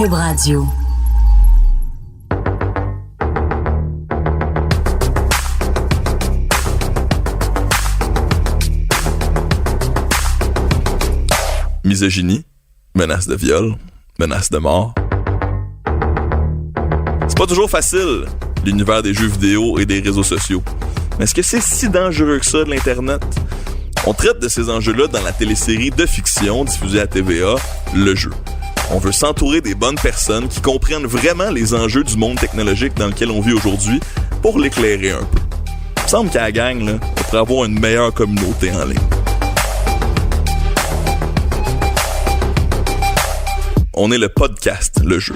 Cube Radio. Misogynie, menace de viol, menace de mort. C'est pas toujours facile, l'univers des jeux vidéo et des réseaux sociaux. Mais est-ce que c'est si dangereux que ça de l'Internet? On traite de ces enjeux-là dans la télésérie de fiction diffusée à TVA, Le Jeu. On veut s'entourer des bonnes personnes qui comprennent vraiment les enjeux du monde technologique dans lequel on vit aujourd'hui pour l'éclairer un peu. Il me semble qu'à la gang, là, on pourrait avoir une meilleure communauté en ligne. On est le podcast Le Jeu.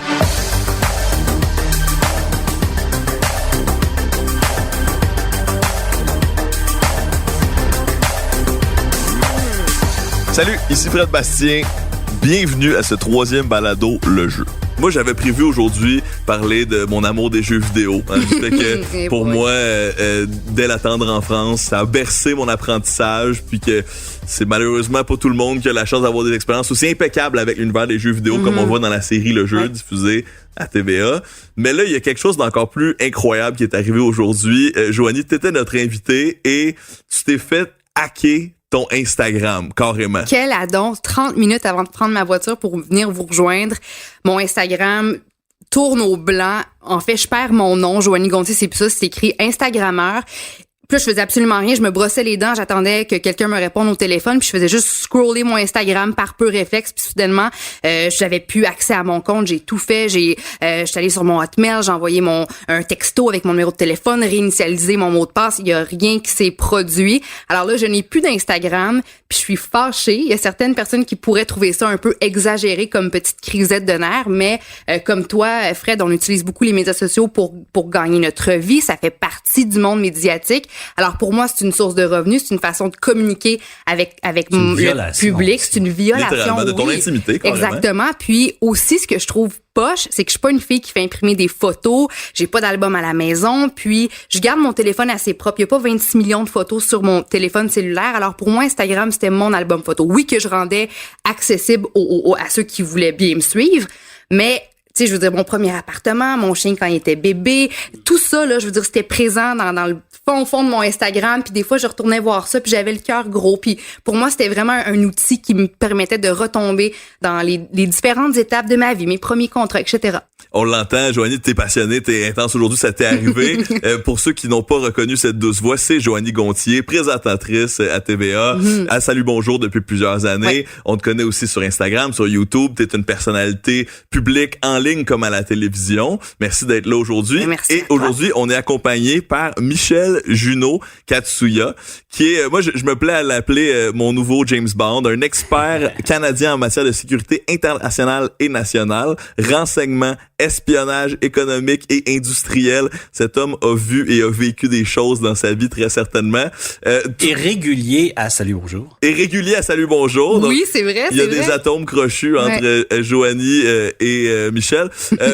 Salut, ici Fred Bastien. Bienvenue à ce 3e balado Le Jeu. Moi, j'avais prévu aujourd'hui parler de mon amour des jeux vidéo. Hein. Fait que pour moi, dès la tendre enfance, ça a bercé mon apprentissage, puis que c'est malheureusement pas tout le monde qui a la chance d'avoir des expériences aussi impeccables avec l'univers des jeux vidéo comme on voit dans la série Le Jeu diffusée à TVA. Mais là, il y a quelque chose d'encore plus incroyable qui est arrivé aujourd'hui. Joanie, t'étais notre invitée et tu t'es fait hacker ton Instagram, carrément. Quelle annonce! 30 minutes avant de prendre ma voiture pour venir vous rejoindre. Mon Instagram tourne au blanc. En fait, je perds mon nom, Joanie Gontier, c'est plus ça, c'est écrit Instagrammeur. Puis là, je faisais absolument rien. Je me brossais les dents. J'attendais que quelqu'un me réponde au téléphone. Puis je faisais juste scroller mon Instagram par peu réflexe. Puis soudainement, j'avais plus accès à mon compte. J'ai tout fait. J'étais allée sur mon Hotmail. J'ai envoyé un texto avec mon numéro de téléphone, réinitialisé mon mot de passe. Il y a rien qui s'est produit. Alors là, je n'ai plus d'Instagram. Puis je suis fâchée. Il y a certaines personnes qui pourraient trouver ça un peu exagéré comme petite crisette de nerfs. Mais comme toi, Fred, on utilise beaucoup les médias sociaux pour gagner notre vie. Ça fait partie du monde médiatique. Alors pour moi, c'est une source de revenus, c'est une façon de communiquer avec le public, c'est une violation de ton intimité, carrément. Exactement. Puis aussi, ce que je trouve poche, c'est que je suis pas une fille qui fait imprimer des photos, j'ai pas d'album à la maison, puis je garde mon téléphone assez propre. Il y a pas 26 millions de photos sur mon téléphone cellulaire. Alors pour moi, Instagram, c'était mon album photo. Oui, que je rendais accessible à ceux qui voulaient bien me suivre, mais tu sais, je veux dire, mon premier appartement, mon chien quand il était bébé, tout ça, là, je veux dire, c'était présent dans le fond de mon Instagram. Puis des fois, je retournais voir ça, puis j'avais le cœur gros. Puis pour moi, c'était vraiment un outil qui me permettait de retomber dans les différentes étapes de ma vie, mes premiers contrats, etc. On l'entend, Joanie, t'es passionnée, t'es intense aujourd'hui, ça t'est arrivé. Pour ceux qui n'ont pas reconnu cette douce voix, c'est Joanie Gontier, présentatrice à TVA, à Salut Bonjour depuis plusieurs années. Ouais. On te connaît aussi sur Instagram, sur YouTube. T'es une personnalité publique en ligne comme à la télévision. Merci d'être là aujourd'hui. Merci. Et aujourd'hui, on est accompagné par Michel Junot Katsuya, qui est, moi, je me plais à l'appeler mon nouveau James Bond, un expert canadien en matière de sécurité internationale et nationale, renseignement, espionnage économique et industriel. Cet homme a vu et a vécu des choses dans sa vie, très certainement. Et régulier à Salut Bonjour. Et régulier à Salut Bonjour. Oui, c'est vrai, il y a des atomes crochus entre Joanie et Michel.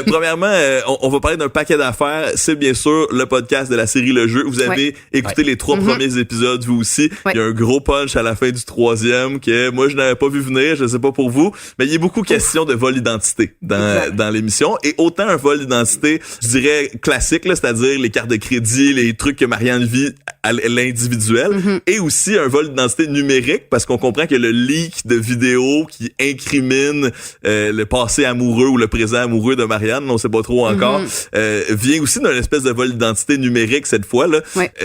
Premièrement, on va parler d'un paquet d'affaires. C'est bien sûr le podcast de la série Le Jeu. Vous avez écouté les 3 premiers épisodes, vous aussi. Il y a un gros punch à la fin du 3e que moi, je n'avais pas vu venir. Je sais pas pour vous. Mais il y a beaucoup question de vol d'identité dans l'émission. Et autant un vol d'identité, je dirais classique, là, c'est-à-dire les cartes de crédit, les trucs que Marianne vit à l'individuel, et aussi un vol d'identité numérique, parce qu'on comprend que le leak de vidéos qui incrimine le passé amoureux ou le présent amoureux de Marianne, on sait pas trop encore, vient aussi d'une espèce de vol d'identité numérique cette fois-là.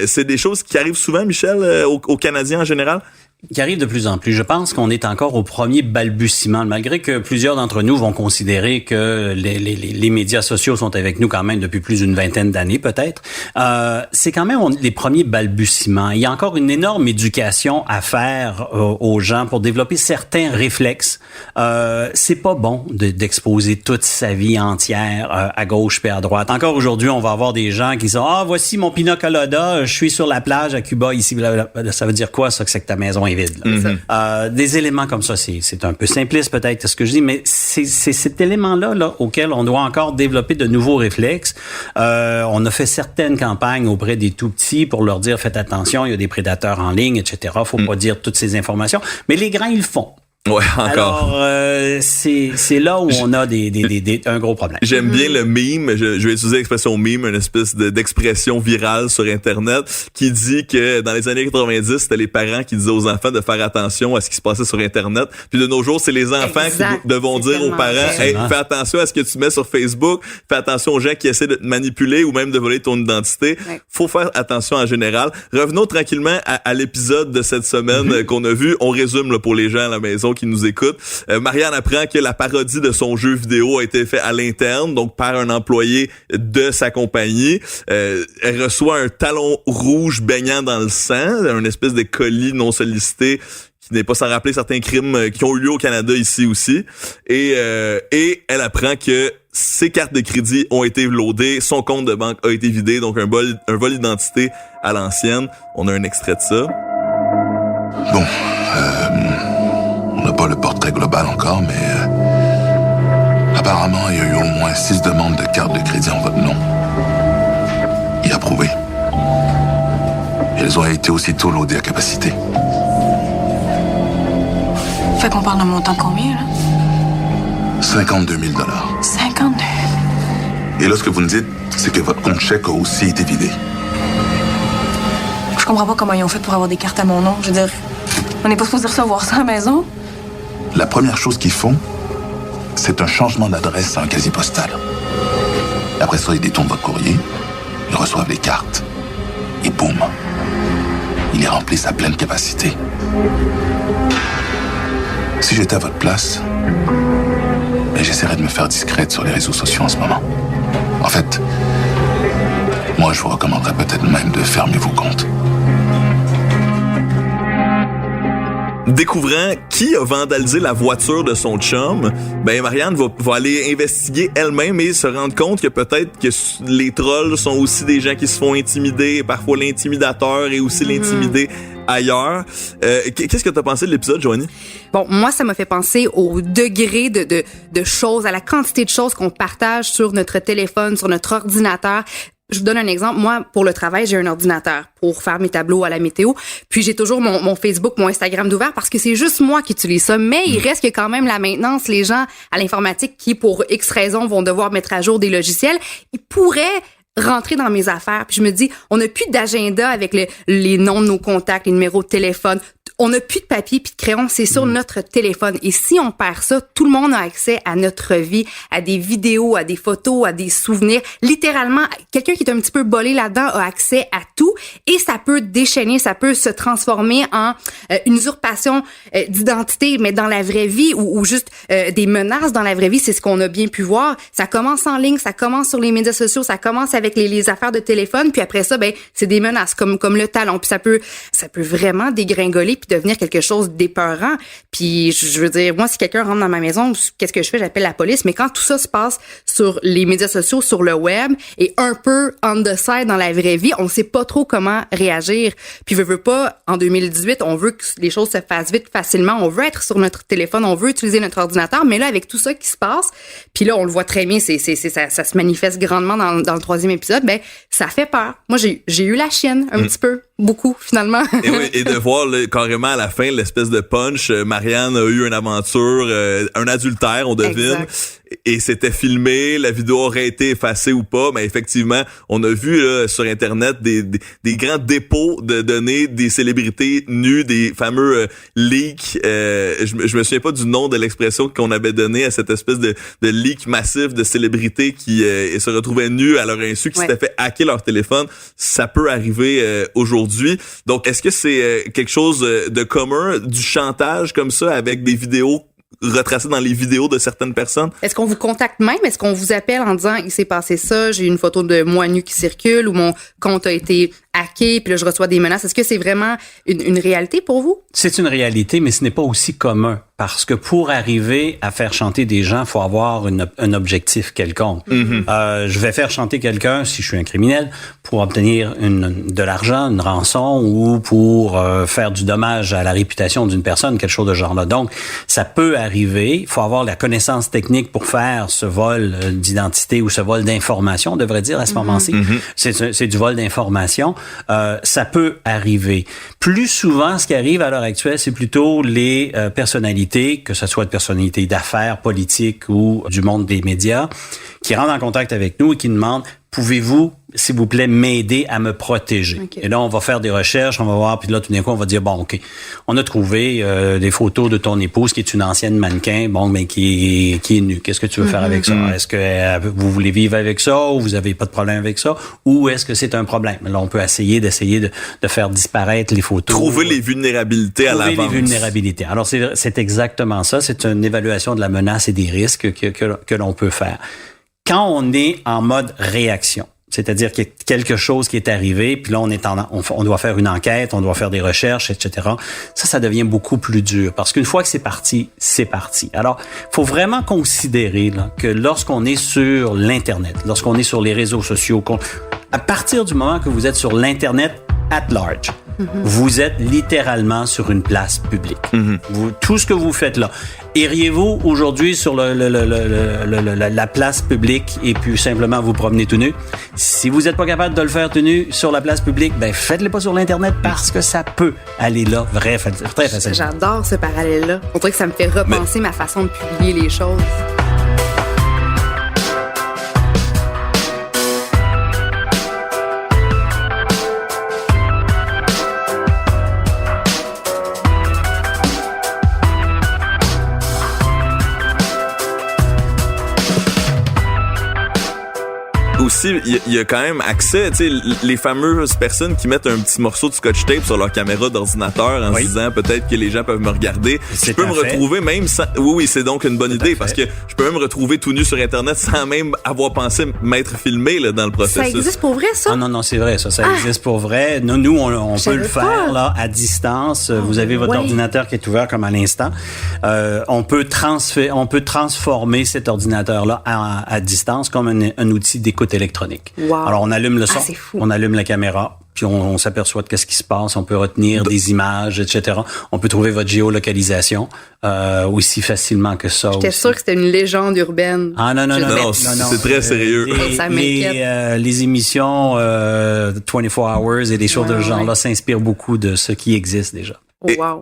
C'est des choses qui arrivent souvent, Michel, aux Canadiens en général? Qui arrive de plus en plus. Je pense qu'on est encore au premier balbutiement, malgré que plusieurs d'entre nous vont considérer que les médias sociaux sont avec nous quand même depuis plus d'une vingtaine d'années, peut-être. C'est quand même les premiers balbutiements. Il y a encore une énorme éducation à faire aux gens pour développer certains réflexes. C'est pas bon d'exposer toute sa vie entière à gauche puis à droite. Encore aujourd'hui, on va avoir des gens qui disent « Ah, voici mon pina colada, je suis sur la plage à Cuba, ici. » Ça veut dire quoi, ça, que c'est que ta maison est vide, là. Des éléments comme ça, c'est un peu simpliste peut-être ce que je dis, mais c'est cet élément-là auquel on doit encore développer de nouveaux réflexes. On a fait certaines campagnes auprès des tout-petits pour leur dire faites attention, il y a des prédateurs en ligne, etc. Faut pas dire toutes ces informations, mais les grands, ils le font. Ouais, encore. Alors, c'est là où on a un gros problème. J'aime bien le meme, je vais utiliser l'expression meme, une espèce d'expression virale sur Internet qui dit que dans les années 90, c'était les parents qui disaient aux enfants de faire attention à ce qui se passait sur Internet. Puis de nos jours, c'est les enfants qui devront dire aux parents, hey, fais attention à ce que tu mets sur Facebook, fais attention aux gens qui essaient de te manipuler ou même de voler ton identité. Faut faire attention en général. Revenons tranquillement à l'épisode de cette semaine qu'on a vu. On résume là, pour les gens à la maison qui nous écoutent. Marianne apprend que la parodie de son jeu vidéo a été faite à l'interne, donc par un employé de sa compagnie. Elle reçoit un talon rouge baignant dans le sang, un espèce de colis non sollicité qui n'est pas sans rappeler certains crimes qui ont eu lieu au Canada ici aussi. Et elle apprend que ses cartes de crédit ont été loadées, son compte de banque a été vidé, donc un vol d'identité à l'ancienne. On a un extrait de ça. Bon, on n'a pas le portrait global encore, mais apparemment, il y a eu au moins 6 demandes de cartes de crédit en votre nom. Et approuvées. Et elles ont été aussitôt loadées à capacité. Fait qu'on parle d'un montant de combien, là? 52 000 $. 52? Et là, ce que vous me dites, c'est que votre compte chèque a aussi été vidé. Je comprends pas comment ils ont fait pour avoir des cartes à mon nom. Je veux dire, on n'est pas supposé recevoir ça à la maison. La première chose qu'ils font, c'est un changement d'adresse à un casier postal. Après ça, ils détournent votre courrier, ils reçoivent les cartes, et boum, ils les remplissent à pleine capacité. Si j'étais à votre place, j'essaierais de me faire discrète sur les réseaux sociaux en ce moment. En fait, moi, je vous recommanderais peut-être même de fermer vos comptes. Découvrant qui a vandalisé la voiture de son chum, Marianne va aller investiguer elle-même et se rendre compte que peut-être que les trolls sont aussi des gens qui se font intimider, et parfois l'intimidateur est aussi l'intimidé ailleurs. Qu'est-ce que t'as pensé de l'épisode, Joanie? Bon, moi, ça m'a fait penser au degré de choses, à la quantité de choses qu'on partage sur notre téléphone, sur notre ordinateur. Je vous donne un exemple. Moi, pour le travail, j'ai un ordinateur pour faire mes tableaux à la météo. Puis j'ai toujours mon Facebook, mon Instagram d'ouvert parce que c'est juste moi qui utilise ça. Mais il reste que quand même la maintenance, les gens à l'informatique qui, pour X raisons, vont devoir mettre à jour des logiciels. Ils pourraient rentrer dans mes affaires. Puis je me dis, on n'a plus d'agenda avec les noms de nos contacts, les numéros de téléphone. On n'a plus de papier puis de crayon, c'est sur notre téléphone. Et si on perd ça, tout le monde a accès à notre vie, à des vidéos, à des photos, à des souvenirs. Littéralement, quelqu'un qui est un petit peu bolé là-dedans a accès à tout et ça peut déchaîner, ça peut se transformer en une usurpation d'identité, mais dans la vraie vie ou juste des menaces dans la vraie vie. C'est ce qu'on a bien pu voir. Ça commence en ligne, ça commence sur les médias sociaux, ça commence avec les affaires de téléphone, puis après ça, c'est des menaces comme le talon. Puis ça peut vraiment dégringoler puis devenir quelque chose d'épeurant. Puis je veux dire, moi, si quelqu'un rentre dans ma maison, qu'est-ce que je fais? J'appelle la police. Mais quand tout ça se passe sur les médias sociaux, sur le web, et un peu on the side dans la vraie vie, on sait pas trop comment réagir. Puis veut pas, en 2018, on veut que les choses se fassent vite, facilement. On veut être sur notre téléphone, on veut utiliser notre ordinateur. Mais là, avec tout ça qui se passe, puis là, on le voit très bien, ça se manifeste grandement dans le 3e épisode, ça fait peur. Moi, j'ai eu la chienne un petit peu. Beaucoup, finalement. Et oui, et de voir carrément à la fin l'espèce de punch, Marianne a eu une aventure, un adultère, on devine. Exact. Et c'était filmé, la vidéo aurait été effacée ou pas, mais effectivement, on a vu là, sur Internet des grands dépôts de données des célébrités nues, des fameux leaks. Je me souviens pas du nom de l'expression qu'on avait donné à cette espèce de leak massif de célébrités qui se retrouvaient nues à leur insu, qui s'étaient fait hacker leur téléphone. Ça peut arriver aujourd'hui. Donc, est-ce que c'est quelque chose de commun, du chantage comme ça, avec des vidéos retracé dans les vidéos de certaines personnes? Est-ce qu'on vous contacte même? Est-ce qu'on vous appelle en disant il s'est passé ça, j'ai une photo de moi nu qui circule ou mon compte a été hacké, puis là je reçois des menaces? Est-ce que c'est vraiment une réalité pour vous? C'est une réalité, mais ce n'est pas aussi commun. Parce que pour arriver à faire chanter des gens, il faut avoir un objectif quelconque. Mm-hmm. Je vais faire chanter quelqu'un, si je suis un criminel, pour obtenir de l'argent, une rançon ou pour faire du dommage à la réputation d'une personne, quelque chose de genre-là. Donc, ça peut arriver. Il faut avoir la connaissance technique pour faire ce vol d'identité ou ce vol d'information, on devrait dire à ce moment-ci. Mm-hmm. C'est du vol d'information. ça peut arriver. Plus souvent, ce qui arrive à l'heure actuelle, c'est plutôt les personnalités, que ce soit de personnalités d'affaires, politiques ou du monde des médias, qui rentrent en contact avec nous et qui demandent « Pouvez-vous, s'il vous plaît, m'aider à me protéger? » Et là, on va faire des recherches, on va voir, puis là, tout d'un coup, on va dire « Bon, OK, on a trouvé des photos de ton épouse qui est une ancienne mannequin, bon, mais qui est nue. Qu'est-ce que tu veux faire avec ça? Est-ce que vous voulez vivre avec ça ou vous avez pas de problème avec ça? Ou est-ce que c'est un problème? » Là, on peut essayer de faire disparaître les photos. Trouver les vulnérabilités à l'avance. Trouver les vulnérabilités. Alors, c'est exactement ça. C'est une évaluation de la menace et des risques que l'on peut faire. Quand on est en mode réaction, c'est-à-dire qu'il y a quelque chose qui est arrivé, puis là, on doit faire une enquête, on doit faire des recherches, etc. Ça devient beaucoup plus dur, parce qu'une fois que c'est parti, c'est parti. Alors, faut vraiment considérer là, que lorsqu'on est sur l'Internet, lorsqu'on est sur les réseaux sociaux, à partir du moment que vous êtes sur l'Internet at large, vous êtes littéralement sur une place publique. Tout ce que vous faites là. Iriez-vous aujourd'hui sur la place publique et puis simplement vous promener tout nu? Si vous n'êtes pas capable de le faire tout nu sur la place publique, ben faites-le pas sur l'Internet parce que ça peut aller là très facilement. J'adore ce parallèle-là. On dirait que ça me fait repenser ma façon de publier les choses. Aussi, il y a quand même accès, tu sais, les fameuses personnes qui mettent un petit morceau de scotch tape sur leur caméra d'ordinateur en se disant peut-être que les gens peuvent me regarder. Je peux me retrouver même sans... Oui, c'est donc une bonne idée parce que je peux même me retrouver tout nu sur Internet sans même avoir pensé m'être filmé là, dans le processus. Ça existe pour vrai, ça? Non, c'est vrai, ça existe pour vrai. Nous, on peut le faire là à distance. Vous avez votre ordinateur qui est ouvert comme à l'instant. On peut transformer cet ordinateur-là à distance comme un outil d'écoute électronique. Wow. Alors, on allume le son, on allume la caméra, puis on s'aperçoit de qu'est-ce qui se passe. On peut retenir des images, etc. On peut trouver votre géolocalisation aussi facilement que ça. J'étais sûre que c'était une légende urbaine. Ah non, c'est très sérieux. Ça m'inquiète. Les émissions 24 Hours et des choses de ce genre-là s'inspirent beaucoup de ce qui existe déjà.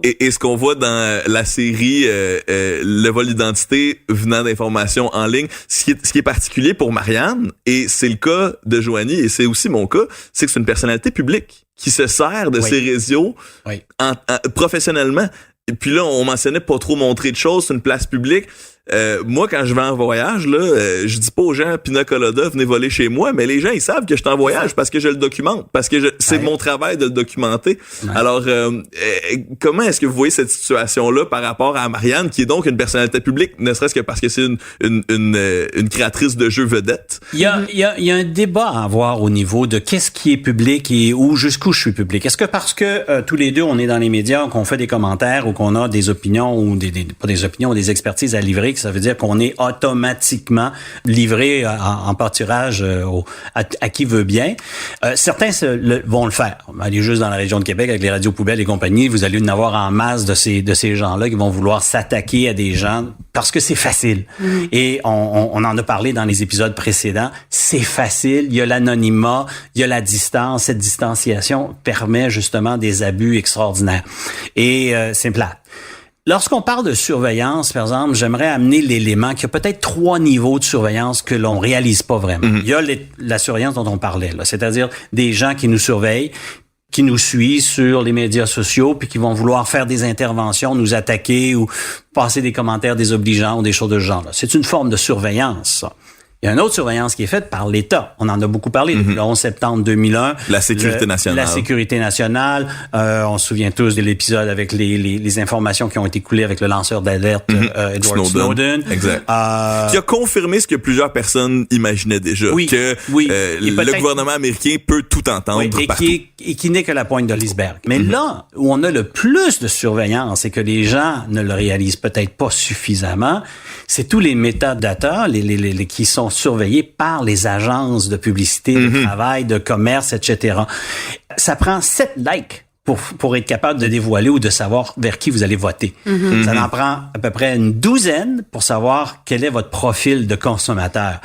Et ce qu'on voit dans la série le vol d'identité venant d'informations en ligne, ce qui est particulier pour Marianne, et c'est le cas de Joanie, et c'est aussi mon cas, c'est que c'est une personnalité publique qui se sert de ses réseaux professionnellement. Et puis là, on mentionnait pas trop montrer de choses, c'est une place publique. Moi, quand je vais en voyage, là, je dis pas aux gens Pina Colada, venez voler chez moi, mais les gens, ils savent que je suis en voyage parce que je le documente, parce que c'est mon travail de le documenter. Alors, comment est-ce que vous voyez cette situation-là par rapport à Marianne, qui est donc une personnalité publique, ne serait-ce que parce que c'est une créatrice de jeux vedette? Il y a un débat à avoir au niveau de qu'est-ce qui est public et jusqu'où je suis public. Est-ce que parce que tous les deux, on est dans les médias, qu'on fait des commentaires ou qu'on a des opinions ou pas des opinions, des expertises à livrer, ça veut dire qu'on est automatiquement livré en pâturage à qui veut bien. Certains vont le faire. Allez juste dans la région de Québec avec les radios poubelles et compagnie, vous allez en avoir en masse de ces gens-là qui vont vouloir s'attaquer à des gens parce que c'est facile. Et on en a parlé dans les épisodes précédents. C'est facile, il y a l'anonymat, il y a la distance. Cette distanciation permet justement des abus extraordinaires. Et c'est plate. Lorsqu'on parle de surveillance, par exemple, j'aimerais amener l'élément qu'il y a peut-être 3 niveaux de surveillance que l'on réalise pas vraiment. Il y a la surveillance dont on parlait, là, c'est-à-dire des gens qui nous surveillent, qui nous suivent sur les médias sociaux, puis qui vont vouloir faire des interventions, nous attaquer ou passer des commentaires désobligeants ou des choses de ce genre-là. C'est une forme de surveillance, ça. Il y a une autre surveillance qui est faite par l'État. On en a beaucoup parlé depuis le 11 septembre 2001. La sécurité nationale. La sécurité nationale. On se souvient tous de l'épisode avec les informations qui ont été coulées avec le lanceur d'alerte Edward Snowden. Exact. Qui a confirmé ce que plusieurs personnes imaginaient déjà. Le gouvernement américain peut tout entendre partout. Et qui n'est que la pointe de l'iceberg. Mais là où on a le plus de surveillance et que les gens ne le réalisent peut-être pas suffisamment, c'est tous les métadatas qui sont surveillés par les agences de publicité, de travail, de commerce, etc. Ça prend 7 likes pour être capable de dévoiler ou de savoir vers qui vous allez voter. Ça en prend à peu près une 12 pour savoir quel est votre profil de consommateur.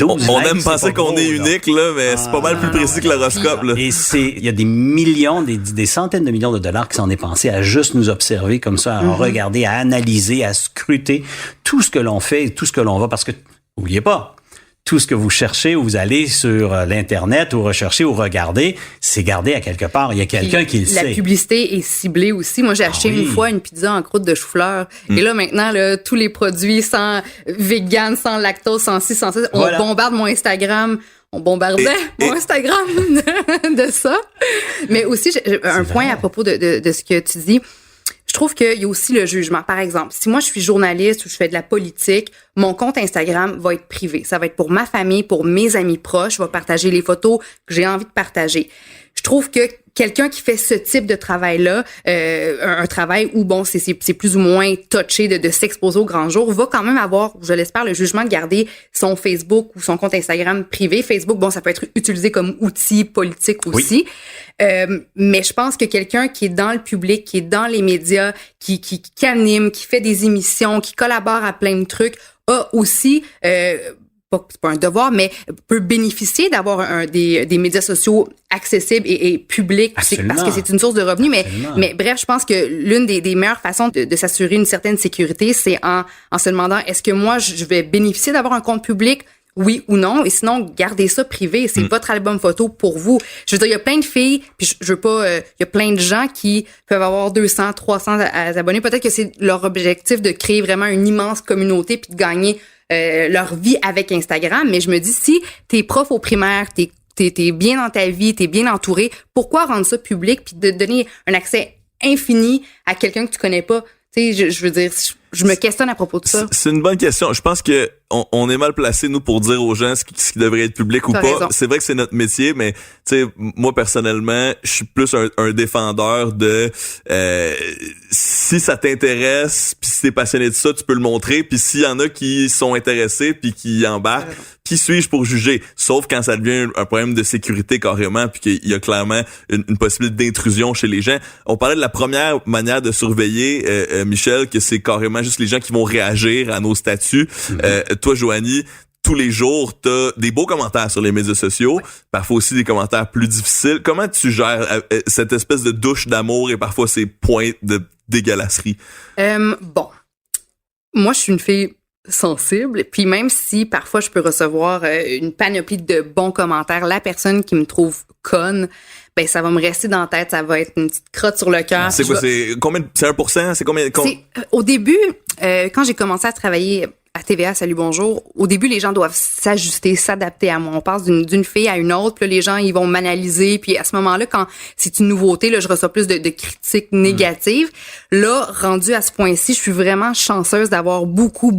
On aime penser qu'on est unique, là, mais c'est pas mal plus précis que l'horoscope, là. Et il y a des millions, des centaines de millions de dollars qui sont dépensés à juste nous observer comme ça, à regarder, à analyser, à scruter tout ce que l'on fait et tout ce que l'on va, parce que, oubliez pas, tout ce que vous cherchez ou vous allez sur l'Internet ou rechercher ou regarder, c'est gardé à quelque part. Il y a quelqu'un qui le sait. La publicité est ciblée aussi. Moi, j'ai acheté une fois une pizza en croûte de chou-fleur. Et là, maintenant, là, tous les produits sans vegan, sans lactose, sans ci, sans ça, on bombarde mon Instagram. On bombardait mon Instagram de ça. Mais aussi, j'ai un point à propos de ce que tu dis. Je trouve qu'il y a aussi le jugement. Par exemple, si moi je suis journaliste ou je fais de la politique, mon compte Instagram va être privé. Ça va être pour ma famille, pour mes amis proches. Je vais partager les photos que j'ai envie de partager. Je trouve que quelqu'un qui fait ce type de travail-là, un travail où, bon, c'est plus ou moins touché de s'exposer au grand jour, va quand même avoir, je l'espère, le jugement de garder son Facebook ou son compte Instagram privé. Facebook, bon, ça peut être utilisé comme outil politique aussi. Mais je pense que quelqu'un qui est dans le public, qui est dans les médias, qui anime, qui fait des émissions, qui collabore à plein de trucs, a aussi... c'est pas un devoir, mais peut bénéficier d'avoir des médias sociaux accessibles et publics, parce que c'est une source de revenus. Mais bref, je pense que l'une des meilleures façons de s'assurer une certaine sécurité, c'est en se demandant, est-ce que moi, je vais bénéficier d'avoir un compte public? Oui ou non, et sinon, gardez ça privé. C'est votre album photo pour vous. Je veux dire, il y a plein de filles, puis je veux pas, il y a plein de gens qui peuvent avoir 200, 300 abonnés. Peut-être que c'est leur objectif de créer vraiment une immense communauté puis de gagner leur vie avec Instagram. Mais je me dis, si t'es prof au primaire, t'es bien dans ta vie, t'es bien entouré, pourquoi rendre ça public puis de donner un accès infini à quelqu'un que tu connais pas? Tu sais, je veux dire, je me questionne à propos de ça. C'est une bonne question. Je pense que on est mal placé, nous, pour dire aux gens ce qui devrait être public ou pas. Raison. C'est vrai que c'est notre métier, mais tu sais, moi, personnellement, je suis plus un défendeur de si ça t'intéresse, puis si t'es passionné de ça, tu peux le montrer, puis s'il y en a qui sont intéressés puis qui embarquent, qui suis-je pour juger? Sauf quand ça devient un problème de sécurité carrément, puis qu'il y a clairement une possibilité d'intrusion chez les gens. On parlait de la première manière de surveiller, Michel, que c'est carrément juste les gens qui vont réagir à nos statuts. Toi, Joanie, tous les jours, t'as des beaux commentaires sur les médias sociaux, parfois aussi des commentaires plus difficiles. Comment tu gères cette espèce de douche d'amour et parfois ces points de dégueulasserie? Bon, moi, je suis une fille sensible, puis même si parfois je peux recevoir une panoplie de bons commentaires, la personne qui me trouve conne, ben ça va me rester dans la tête, ça va être une petite crotte sur le cœur. C'est quoi, c'est combien? C'est 1%? C'est combien? Au début, quand j'ai commencé à travailler à TVA, Salut Bonjour, au début, les gens doivent s'ajuster, s'adapter à moi. On passe d'une fille à une autre, puis là, les gens, ils vont m'analyser, puis à ce moment-là, quand c'est une nouveauté, là, je reçois plus de critiques négatives. Là, rendue à ce point-ci, je suis vraiment chanceuse d'avoir beaucoup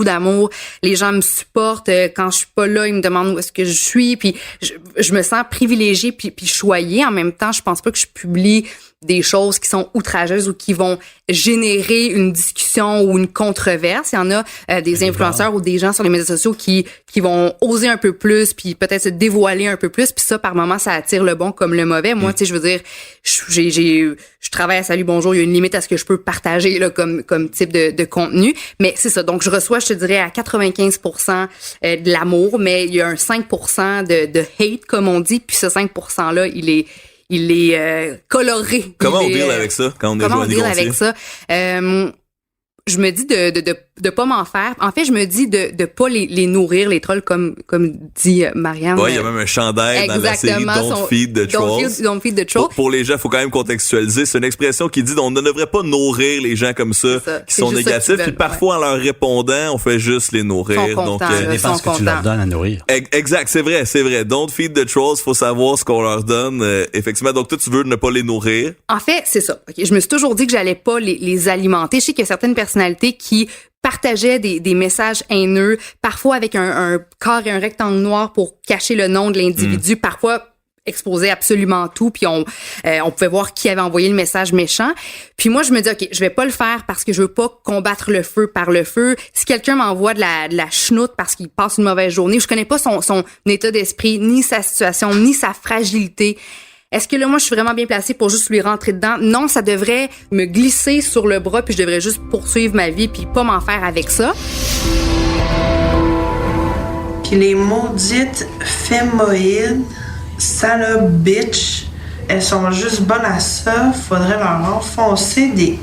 d'amour. Les gens me supportent. Quand je suis pas là, ils me demandent où est-ce que je suis, puis je me sens privilégiée puis choyée. En même temps, je pense pas que je publie des choses qui sont outrageuses ou qui vont générer une discussion ou une controverse. Il y en a des influenceurs ou des gens sur les médias sociaux qui vont oser un peu plus puis peut-être se dévoiler un peu plus, puis ça, par moments, ça attire le bon comme le mauvais. Moi, tu sais, je veux dire, je travaille à Salut Bonjour, il y a une limite à ce que je peux partager là comme type de contenu, mais c'est ça. Donc, je reçois, je te dirais, à 95% de l'amour, mais il y a un 5% de hate, comme on dit, puis ce 5%-là, il est coloré. Comment on deal avec ça quand on est Joanie Gontier? Avec ça? Je me dis de pas m'en faire. En fait, je me dis de pas les nourrir, les trolls, comme dit Marianne. Ouais, il y a même un chandail dans la série Don't Feed the Trolls. Don't Feed the Trolls. Pour les gens, faut quand même contextualiser. C'est une expression qui dit on ne devrait pas nourrir les gens comme ça, qui sont négatifs. Puis parfois, en leur répondant, on fait juste les nourrir. Donc, ça dépend ce que tu leur donnes à nourrir. Exact, c'est vrai. Don't Feed the Trolls, faut savoir ce qu'on leur donne. Effectivement, donc toi, tu veux ne pas les nourrir. En fait, c'est ça. Okay. Je me suis toujours dit que j'allais pas les alimenter. Je sais qu'il y a certaines personnalités qui partageaient des messages haineux, parfois avec un corps et un rectangle noir pour cacher le nom de l'individu, parfois exposer absolument tout, puis on pouvait voir qui avait envoyé le message méchant. Puis moi, je me dis, OK, je vais pas le faire parce que je veux pas combattre le feu par le feu. Si quelqu'un m'envoie de la chenoute parce qu'il passe une mauvaise journée, je connais pas son état d'esprit, ni sa situation, ni sa fragilité. Est-ce que là, moi, je suis vraiment bien placée pour juste lui rentrer dedans? Non, ça devrait me glisser sur le bras, puis je devrais juste poursuivre ma vie, puis pas m'en faire avec ça. Puis les maudites fémoïdes, salope bitch, elles sont juste bonnes à ça. Faudrait leur enfoncer des...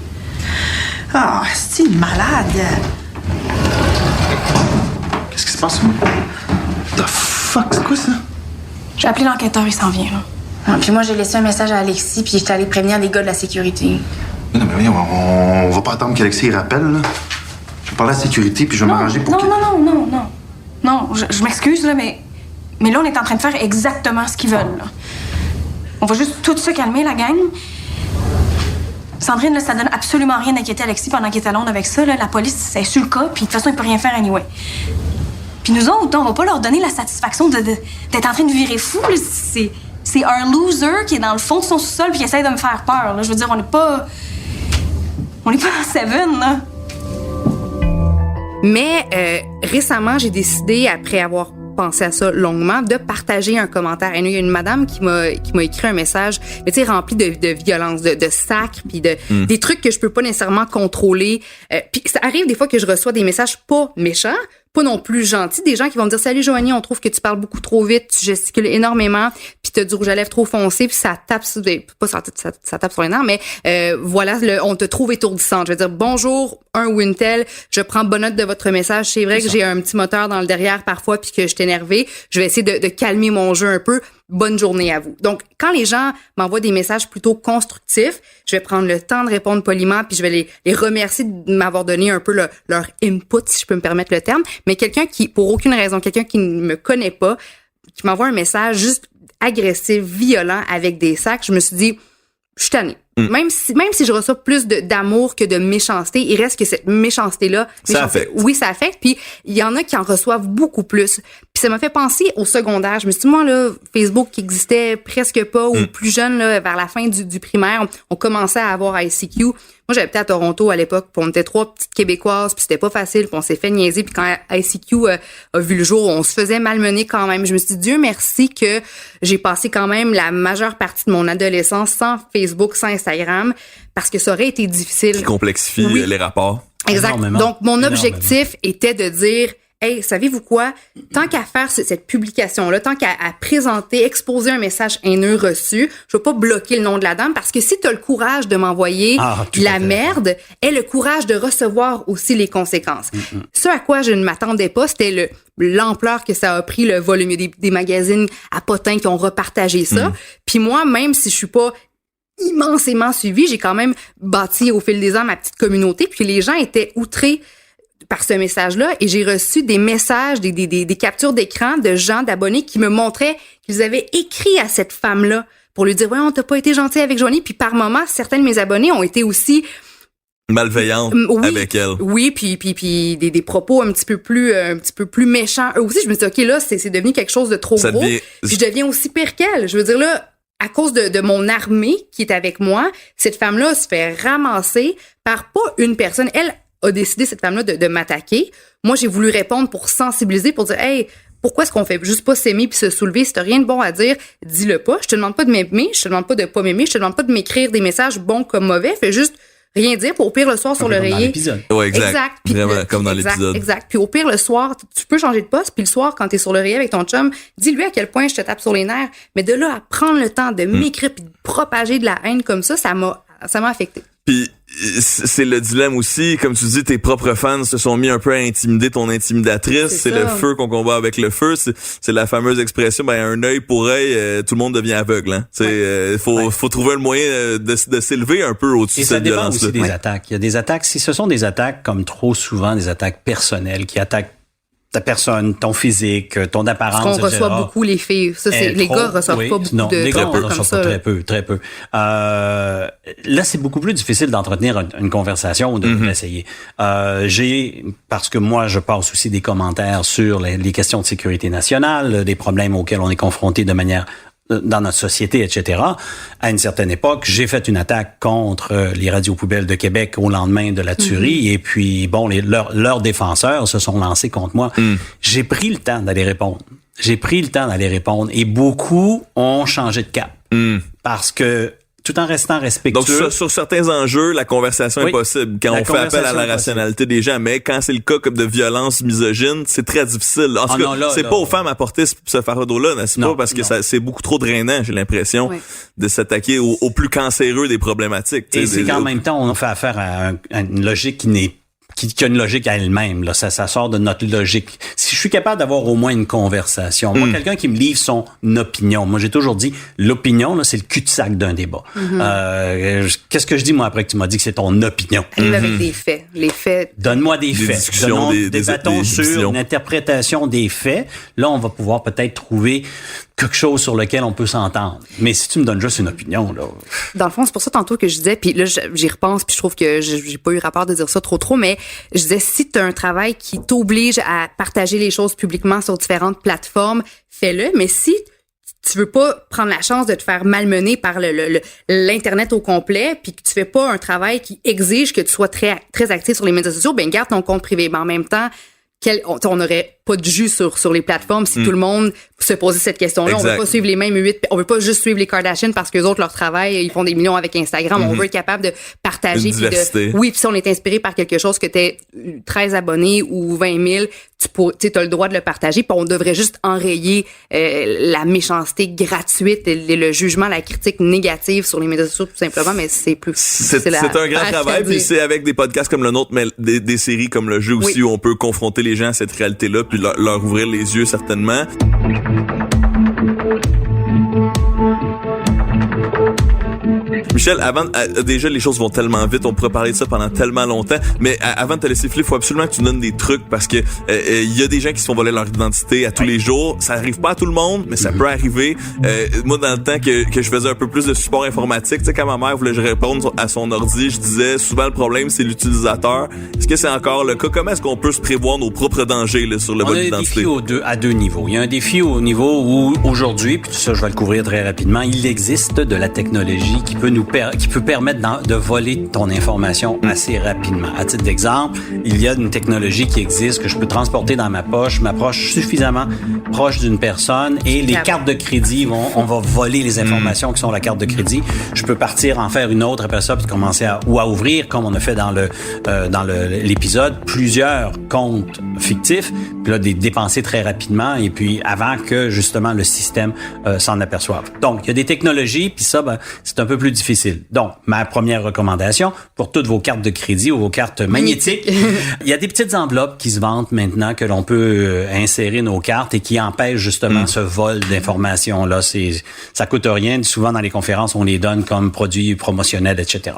Ah, c'est malade. Qu'est-ce qui se passe? The fuck, c'est quoi ça? J'ai appelé l'enquêteur, il s'en vient, là. Ah, puis moi, j'ai laissé un message à Alexis, puis j'étais allée prévenir les gars de la sécurité. Non, mais voyons, on va pas attendre qu'Alexis rappelle, là. Je vais parler à la sécurité, puis je vais m'arranger pour Non, je m'excuse, là, mais là, on est en train de faire exactement ce qu'ils veulent, là. On va juste tout se calmer, la gang. Sandrine, là, ça donne absolument rien d'inquiéter Alexis pendant qu'il est à Londres avec ça, là. La police, c'est sur le cas, puis de toute façon, il peut rien faire anyway. Puis nous autres, on va pas leur donner la satisfaction d'être en train de virer fou, là. C'est un loser qui est dans le fond de son sous-sol puis qui essaie de me faire peur, là. Je veux dire, on n'est pas dans Seven, là. Mais récemment, j'ai décidé, après avoir pensé à ça longuement, de partager un commentaire. Il y a une madame qui m'a écrit un message, tu sais, rempli de violence, de sacre, puis des trucs que je peux pas nécessairement contrôler. Puis ça arrive des fois que je reçois des messages pas méchants, pas non plus gentils, des gens qui vont me dire « Salut Joanie, on trouve que tu parles beaucoup trop vite, tu gesticules énormément, puis t'as du rouge à lèvres trop foncé, puis ça tape sur ça tape sur les nerfs, mais voilà, on te trouve étourdissante. » Je veux dire « Bonjour, un ou une telle, je prends bonne note de votre message. C'est vrai que j'ai un petit moteur dans le derrière parfois, puis que je suis énervée. Je vais essayer de calmer mon jeu un peu. Bonne journée à vous. » Donc, quand les gens m'envoient des messages plutôt constructifs, je vais prendre le temps de répondre poliment, puis je vais les remercier de m'avoir donné un peu leur input, si je peux me permettre le terme. Mais quelqu'un qui, pour aucune raison, quelqu'un qui ne me connaît pas, qui m'envoie un message juste agressif, violent, avec des sacs, je me suis dit, je suis tannée. Même si je reçois plus d'amour que de méchanceté, il reste que cette méchanceté-là... Ça affecte. Oui, ça affecte. Puis il y en a qui en reçoivent beaucoup plus. Puis ça m'a fait penser au secondaire. Je me suis dit, moi, là, Facebook qui existait presque pas, ou plus jeune, là, vers la fin du primaire, on commençait à avoir ICQ. Moi, j'habitais à Toronto à l'époque, puis on était 3 petites Québécoises, puis c'était pas facile, puis on s'est fait niaiser. Puis quand ICQ a vu le jour, on se faisait malmener quand même. Je me suis dit, Dieu merci que j'ai passé quand même la majeure partie de mon adolescence sans Facebook, sans Instagram, parce que ça aurait été difficile. Qui complexifie les rapports. Exact. Énormément. Donc, mon objectif était de dire, hey, savez-vous quoi? Tant qu'à faire cette publication-là, tant qu'à présenter, exposer un message haineux reçu, je vais pas bloquer le nom de la dame, parce que si t'as le courage de m'envoyer la merde, aie le courage de recevoir aussi les conséquences. Ce à quoi je ne m'attendais pas, c'était l'ampleur que ça a pris, le volume des magazines à potins qui ont repartagé ça. Puis moi, même si je suis pas immensément suivie, j'ai quand même bâti au fil des ans ma petite communauté, puis les gens étaient outrés par ce message-là, et j'ai reçu des messages, des captures d'écran de gens, d'abonnés qui me montraient qu'ils avaient écrit à cette femme-là pour lui dire « Voyons, t'as pas été gentil avec Joanie », puis par moments, certains de mes abonnés ont été aussi malveillante avec elle. Oui, puis des propos un petit peu plus méchants. Eux aussi, je me suis dit, OK, là, c'est devenu quelque chose de trop gros. Puis je deviens aussi pire qu'elle. Je veux dire, là, à cause de mon armée qui est avec moi, cette femme-là se fait ramasser par pas une personne. Elle a décidé, cette femme-là, de m'attaquer. Moi, j'ai voulu répondre pour sensibiliser, pour dire, hey, pourquoi est-ce qu'on fait juste pas s'aimer puis se soulever? Si t'as rien de bon à dire, dis-le pas. Je te demande pas de m'aimer, je te demande pas de pas m'aimer, je te demande pas de m'écrire des messages bons comme mauvais. Fais juste rien dire, pour au pire le soir sur l'oreiller. Ouais, exact. Puis, vraiment, comme dans l'épisode. Exact. Puis au pire le soir, tu peux changer de poste, puis le soir, quand t'es sur l'oreiller avec ton chum, dis-lui à quel point je te tape sur les nerfs. Mais de là à prendre le temps de m'écrire puis de propager de la haine comme ça m'a affecté. Puis c'est le dilemme aussi, comme tu dis, tes propres fans se sont mis un peu à intimider ton intimidatrice. C'est le feu qu'on combat avec le feu. C'est la fameuse expression, un œil pour œil, tout le monde devient aveugle. Hein. Faut trouver le moyen de s'élever un peu au-dessus de cette violence-là. Et ça dépend aussi des attaques. Il y a des attaques, si ce sont des attaques comme trop souvent des attaques personnelles qui attaquent ta personne, ton physique, ton apparence, parce qu'on reçoit beaucoup les filles. Ça, les gars reçoivent pas beaucoup de les gars comme reçoivent ça. Très peu. Là, c'est beaucoup plus difficile d'entretenir une conversation ou d'essayer. Parce que moi, je passe aussi des commentaires sur les questions de sécurité nationale, des problèmes auxquels on est confronté de manière dans notre société, etc. À une certaine époque, j'ai fait une attaque contre les radios poubelles de Québec au lendemain de la tuerie, et puis leurs défenseurs se sont lancés contre moi. J'ai pris le temps d'aller répondre. Et beaucoup ont changé de cap. Parce que tout en restant respectueux. Donc, sur certains enjeux, la conversation est possible quand on fait appel à la rationalité des gens, mais quand c'est le cas comme de violence misogyne, c'est très difficile. En tout cas, c'est pas aux femmes à porter ce fardeau-là, n'est-ce pas? Parce que c'est beaucoup trop drainant, j'ai l'impression, de s'attaquer au plus cancéreux des problématiques. Et c'est qu'en même temps, on fait affaire à une logique qui a une logique à elle-même. Là. Ça sort de notre logique. Si je suis capable d'avoir au moins une conversation, moi, quelqu'un qui me livre son opinion, moi j'ai toujours dit, l'opinion, là, c'est le cul-de-sac d'un débat. Qu'est-ce que je dis, moi, après que tu m'as dit que c'est ton opinion? Avec des faits. Les faits. Donne-moi des faits. Débattons sur une interprétation des faits. Là, on va pouvoir peut-être trouver quelque chose sur lequel on peut s'entendre. Mais si tu me donnes juste une opinion, là... Dans le fond, c'est pour ça tantôt que je disais, puis là, j'y repense, puis je trouve que j'ai pas eu rapport de dire ça trop, mais je disais, si tu as un travail qui t'oblige à partager les choses publiquement sur différentes plateformes, fais-le, mais si tu veux pas prendre la chance de te faire malmener par l'Internet au complet, puis que tu fais pas un travail qui exige que tu sois très, très actif sur les médias sociaux, ben garde ton compte privé. Mais en même temps, on n'aurait pas de jus sur les plateformes si tout le monde se posait cette question-là. Exact. On veut pas suivre les mêmes 8, on veut pas juste suivre les Kardashians parce qu'eux autres, leur travail, ils font des millions avec Instagram. On veut être capable de partager. Puis si on est inspiré par quelque chose que t'es 13 abonnés ou 20 000, tu as le droit de le partager. Puis on devrait juste enrayer la méchanceté gratuite, le jugement, la critique négative sur les médias sociaux, tout simplement, mais c'est plus... C'est un grand travail, puis c'est avec des podcasts comme le nôtre, mais des séries comme Le Jeu aussi, où on peut confronter les gens à cette réalité-là, puis leur ouvrir les yeux, certainement. Michel, déjà les choses vont tellement vite, on pourrait parler de ça pendant tellement longtemps, mais avant de te laisser filer, il faut absolument que tu donnes des trucs parce que il y a des gens qui se font voler leur identité à tous les jours. Ça arrive pas à tout le monde, mais ça peut arriver. Moi, dans le temps que je faisais un peu plus de support informatique, tu sais, quand ma mère voulait que je réponde à son ordi, je disais souvent le problème c'est l'utilisateur. Est-ce que c'est encore le cas? Comment est-ce qu'on peut se prévoir nos propres dangers là, sur le vol d'identité? On a un défi à deux niveaux. Il y a un défi au niveau où aujourd'hui, puis tout ça je vais le couvrir très rapidement, il existe de la technologie qui peut permettre de voler ton information assez rapidement. À titre d'exemple, il y a une technologie qui existe que je peux transporter dans ma poche, m'approche suffisamment proche d'une personne et les cartes de crédit on va voler les informations qui sont la carte de crédit. Je peux partir en faire une autre après ça puis commencer à ouvrir comme on a fait dans l'épisode plusieurs comptes fictifs puis là dépenser très rapidement et puis avant que justement le système s'en aperçoive. Donc il y a des technologies puis ça c'est un peu plus difficile. Donc, ma première recommandation, pour toutes vos cartes de crédit ou vos cartes magnétiques, il y a des petites enveloppes qui se vendent maintenant que l'on peut insérer nos cartes et qui empêchent justement ce vol d'informations-là. Ça coûte rien. Souvent, dans les conférences, on les donne comme produits promotionnels, etc.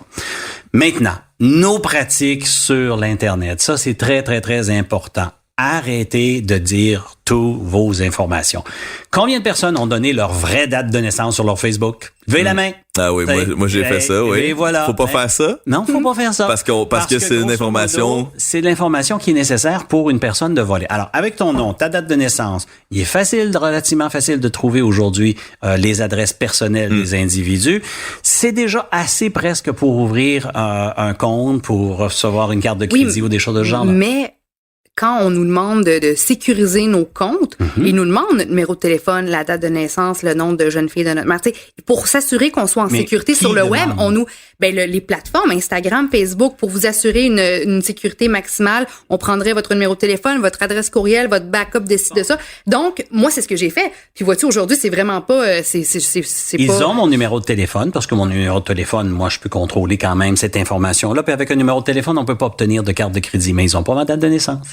Maintenant, nos pratiques sur l'Internet. Ça, c'est très, très, très important. Arrêtez de dire toutes vos informations. Combien de personnes ont donné leur vraie date de naissance sur leur Facebook? Levez la main. Ah oui, moi j'ai fait ça, oui. Et voilà. Faut pas faire ça? Non, faut pas faire ça. Parce que c'est une information... C'est l'information qui est nécessaire pour une personne de voler. Alors, avec ton nom, ta date de naissance, il est relativement facile de trouver aujourd'hui les adresses personnelles des individus. C'est déjà assez presque pour ouvrir un compte, pour recevoir une carte de crédit ou des choses de ce genre. Mais quand on nous demande de sécuriser nos comptes, ils nous demandent notre numéro de téléphone, la date de naissance, le nom de jeune fille de notre mère. Pour s'assurer qu'on soit en sécurité sur le web, les plateformes, Instagram, Facebook, pour vous assurer une sécurité maximale, on prendrait votre numéro de téléphone, votre adresse courriel, votre backup de ça. Donc, moi, c'est ce que j'ai fait. Puis vois-tu, aujourd'hui, c'est vraiment pas... Ils ont mon numéro de téléphone, parce que mon numéro de téléphone, moi, je peux contrôler quand même cette information-là. Puis avec un numéro de téléphone, on peut pas obtenir de carte de crédit, mais ils ont pas ma date de naissance.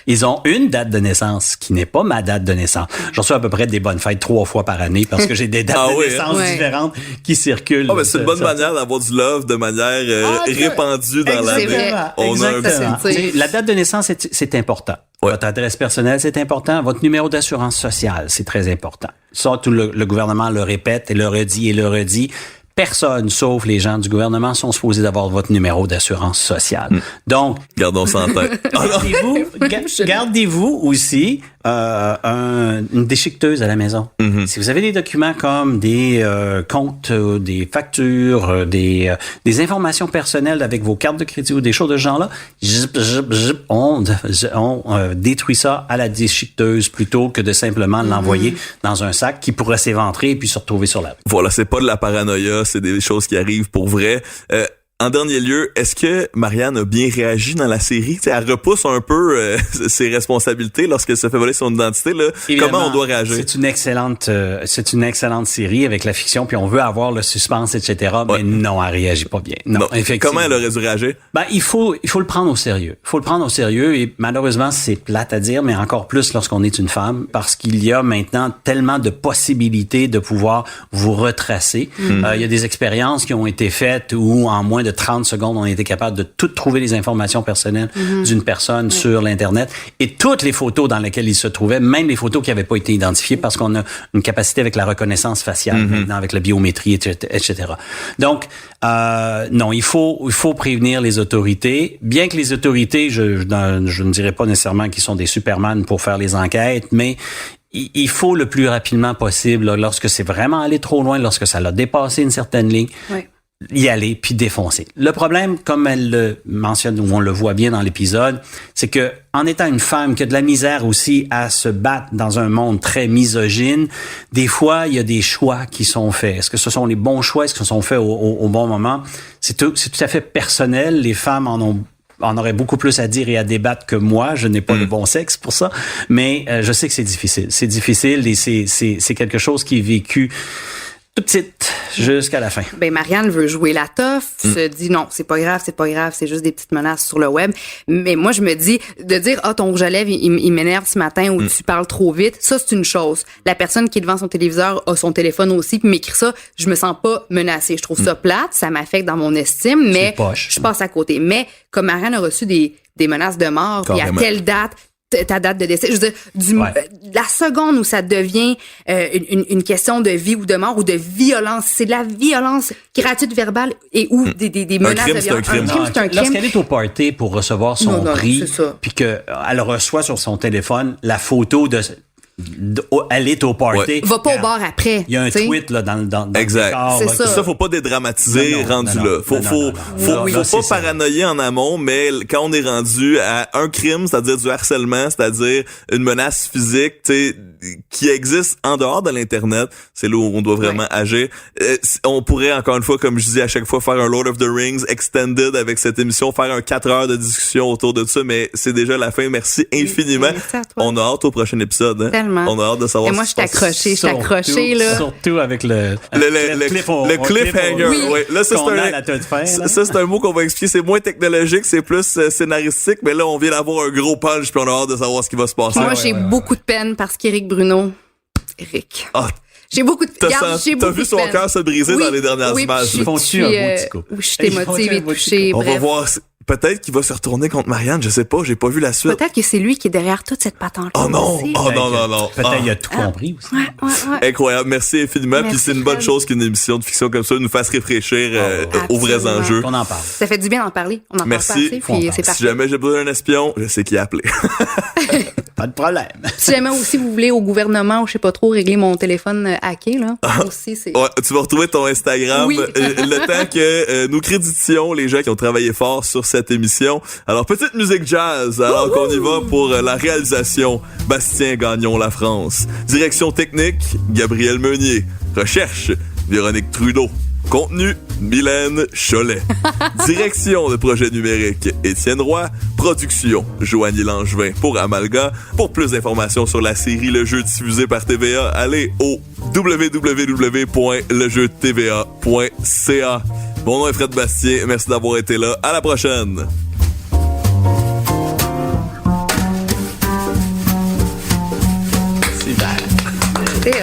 Ils ont une date de naissance qui n'est pas ma date de naissance. J'en reçois à peu près des bonnes fêtes 3 fois par année parce que j'ai des dates de naissance différentes qui circulent. C'est une bonne manière d'avoir du love de manière répandue dans l'année. Exactement. La date de naissance, c'est important. Ouais. Votre adresse personnelle, c'est important. Votre numéro d'assurance sociale, c'est très important. Ça, tout le gouvernement le répète et le redit et le redit. Personne, sauf les gens du gouvernement, sont supposés d'avoir votre numéro d'assurance sociale. Donc, gardons ça en tête. Gardez-vous aussi une déchiqueteuse à la maison. Si vous avez des documents comme des comptes, des factures, des informations personnelles avec vos cartes de crédit ou des choses de ce genre-là, on détruit ça à la déchiqueteuse plutôt que de simplement l'envoyer dans un sac qui pourrait s'éventrer et puis se retrouver sur la rue. Voilà, c'est pas de la paranoïa, c'est des choses qui arrivent pour vrai. En dernier lieu, est-ce que Marianne a bien réagi dans la série? T'sais, elle repousse un peu ses responsabilités lorsqu'elle se fait voler son identité. Là. Comment on doit réagir? C'est une excellente série avec la fiction, puis on veut avoir le suspense, etc. Mais non, elle réagit pas bien. Non. Effectivement. Comment elle aurait dû réagir? Il faut le prendre au sérieux. Il faut le prendre au sérieux et malheureusement, c'est plate à dire, mais encore plus lorsqu'on est une femme, parce qu'il y a maintenant tellement de possibilités de pouvoir vous retracer. Il y a des expériences qui ont été faites où en moins de 30 secondes, on était capable de tout trouver les informations personnelles d'une personne sur l'Internet et toutes les photos dans lesquelles il se trouvait, même les photos qui n'avaient pas été identifiées parce qu'on a une capacité avec la reconnaissance faciale maintenant, avec la biométrie, etc. Donc, non, il faut prévenir les autorités. Bien que les autorités, je ne dirais pas nécessairement qu'ils sont des superman pour faire les enquêtes, mais il faut le plus rapidement possible, là, lorsque c'est vraiment allé trop loin, lorsque ça l'a dépassé une certaine ligne, y aller puis défoncer. Le problème, comme elle le mentionne ou on le voit bien dans l'épisode, c'est que en étant une femme qui a de la misère aussi à se battre dans un monde très misogyne, des fois il y a des choix qui sont faits. Est-ce que ce sont les bons choix? Est-ce que ce sont faits au bon moment? C'est tout à fait personnel. Les femmes en auraient beaucoup plus à dire et à débattre que moi. Je n'ai pas le bon sexe pour ça, mais je sais que c'est difficile. C'est difficile et c'est quelque chose qui est vécu tout petite jusqu'à la fin. Ben Marianne veut jouer la tough, se dit non, c'est pas grave, c'est juste des petites menaces sur le web. Mais moi je me dis de dire ton rouge à lèvres il m'énerve ce matin ou tu parles trop vite, ça c'est une chose. La personne qui est devant son téléviseur a son téléphone aussi puis m'écrit ça, je me sens pas menacée, je trouve ça plate, ça m'affecte dans mon estime, mais je passe à côté. Mais comme Marianne a reçu des menaces de mort, puis à telle date ta date de décès, je veux dire, la seconde où ça devient une question de vie ou de mort ou de violence, c'est de la violence gratuite verbale et ou des menaces de violence. C'est un crime. Lorsqu'elle est au party pour recevoir son prix, puis qu'elle reçoit sur son téléphone la photo de elle est au party. Va pas au bar après. Il y a un tweet là dans exact. Décor, c'est ça, faut pas dédramatiser rendu là. Faut pas paranoïer en amont, mais quand on est rendu à un crime, c'est-à-dire du harcèlement, c'est-à-dire une menace physique, tu sais, qui existe en dehors de l'internet, c'est là où on doit vraiment agir. On pourrait encore une fois, comme je dis à chaque fois, faire un Lord of the Rings extended avec cette émission, faire un 4 heures de discussion autour de ça, mais c'est déjà la fin. Merci infiniment. On a hâte au prochain épisode. Hein? On a hâte de savoir. Et moi, je suis accrochée, là. Surtout avec le cliffhanger. Oui. Là, ça, c'est un mot qu'on va expliquer. C'est moins technologique, c'est plus scénaristique, mais là, on vient d'avoir un gros punch puis on a hâte de savoir ce qui va se passer. Moi, j'ai beaucoup de peine parce qu'Éric Bruno... Eric. J'ai beaucoup de peine. T'as vu son cœur se briser dans les dernières images. Je suis émotive et touchée. On va voir... Peut-être qu'il va se retourner contre Marianne, je sais pas, j'ai pas vu la suite. Peut-être que c'est lui qui est derrière toute cette patente-là. Oh non, aussi. Non. Peut-être qu'il a tout compris aussi. Ouais. Incroyable, merci infiniment. Puis c'est une bonne chose qu'une émission de fiction comme ça nous fasse réfléchir aux vrais enjeux. On en parle. Ça fait du bien d'en parler. On en parle pas assez, puis c'est parfait. Si jamais j'ai besoin d'un espion, je sais qui appeler. Pas de problème. Si jamais aussi vous voulez au gouvernement ou je sais pas trop régler mon téléphone hacké, là, aussi c'est... Ouais, tu vas retrouver ton Instagram. Le temps que nous créditions les gens qui ont travaillé fort sur cette émission. Alors, petite musique jazz, alors qu'on y va pour la réalisation. Bastien Gagnon, La France. Direction technique, Gabriel Meunier. Recherche, Véronique Trudeau. Contenu, Mylène Cholet. Direction de projet numérique, Étienne Roy. Production, Joanie Langevin pour Amalga. Pour plus d'informations sur la série Le Jeu diffusée par TVA, allez au www.lejeutva.ca. Mon nom est Fred Bastien, merci d'avoir été là. À la prochaine! C'est